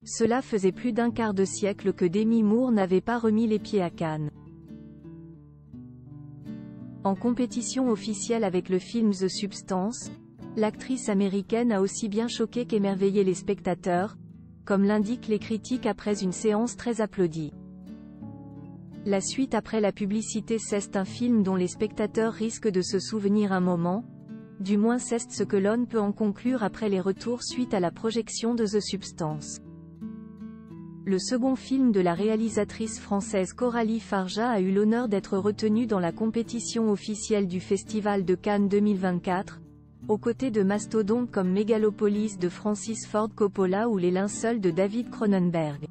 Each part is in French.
Cela faisait plus d'un quart de siècle que Demi Moore n'avait pas remis les pieds à Cannes. En compétition officielle avec le film The Substance, l'actrice américaine a aussi bien choqué qu'émerveillé les spectateurs, comme l'indiquent les critiques après une séance très applaudie. La suite après la publicité, c'est un film dont les spectateurs risquent de se souvenir un moment, du moins c'est ce que l'on peut en conclure après les retours suite à la projection de The Substance. Le second film de la réalisatrice française Coralie Farja a eu l'honneur d'être retenu dans la compétition officielle du Festival de Cannes 2024, aux côtés de mastodontes comme Megalopolis de Francis Ford Coppola ou Les Linceuls de David Cronenberg.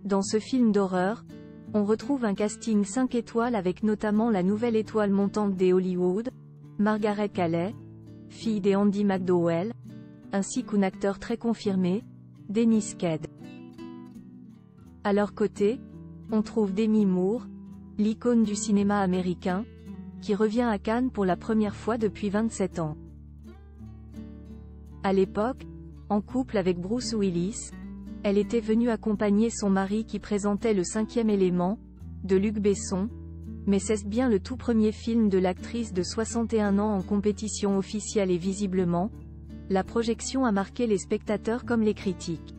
Dans ce film d'horreur, on retrouve un casting 5 étoiles avec notamment la nouvelle étoile montante des Hollywood, Margaret Qualley, fille des Andie McDowell, ainsi qu'un acteur très confirmé, Dennis Quaid. À leur côté, on trouve Demi Moore, l'icône du cinéma américain, qui revient à Cannes pour la première fois depuis 27 ans. À l'époque, en couple avec Bruce Willis, elle était venue accompagner son mari qui présentait Le Cinquième élément, de Luc Besson, mais c'est bien le tout premier film de l'actrice de 61 ans en compétition officielle et visiblement, la projection a marqué les spectateurs comme les critiques.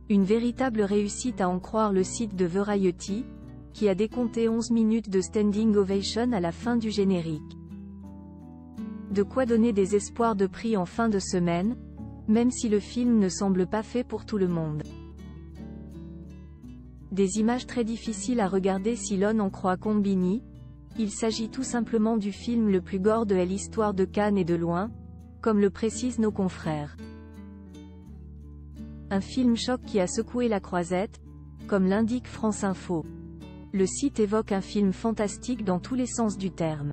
Une véritable réussite à en croire le site de Variety, qui a décompté 11 minutes de standing ovation à la fin du générique. De quoi donner des espoirs de prix en fin de semaine, même si le film ne semble pas fait pour tout le monde. Des images très difficiles à regarder si l'on en croit Combini. Il s'agit tout simplement du film le plus gore de l'histoire de Cannes et de loin, comme le précisent nos confrères. Un film choc qui a secoué la croisette, comme l'indique France Info. Le site évoque un film fantastique dans tous les sens du terme.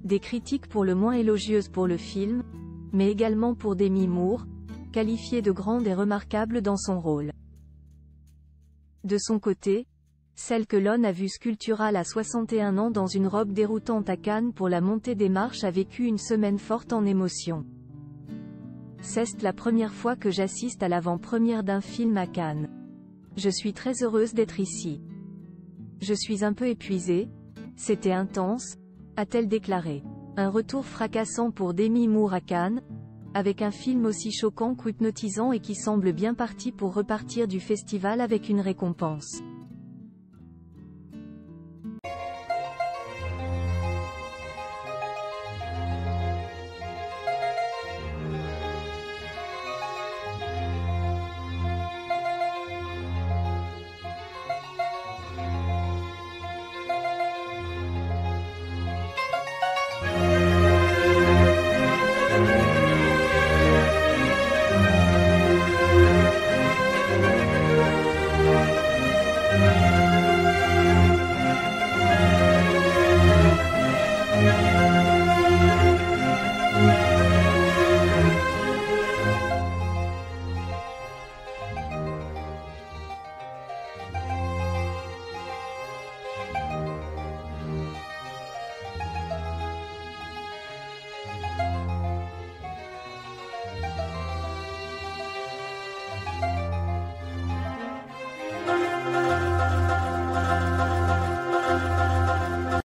Des critiques pour le moins élogieuses pour le film, mais également pour Demi Moore, qualifiée de grande et remarquable dans son rôle. De son côté, celle que l'on a vue sculpturale à 61 ans dans une robe déroutante à Cannes pour la montée des marches a vécu une semaine forte en émotions. C'est la première fois que j'assiste à l'avant-première d'un film à Cannes. Je suis très heureuse d'être ici. Je suis un peu épuisée, c'était intense, a-t-elle déclaré. Un retour fracassant pour Demi Moore à Cannes, avec un film aussi choquant qu'hypnotisant et qui semble bien parti pour repartir du festival avec une récompense.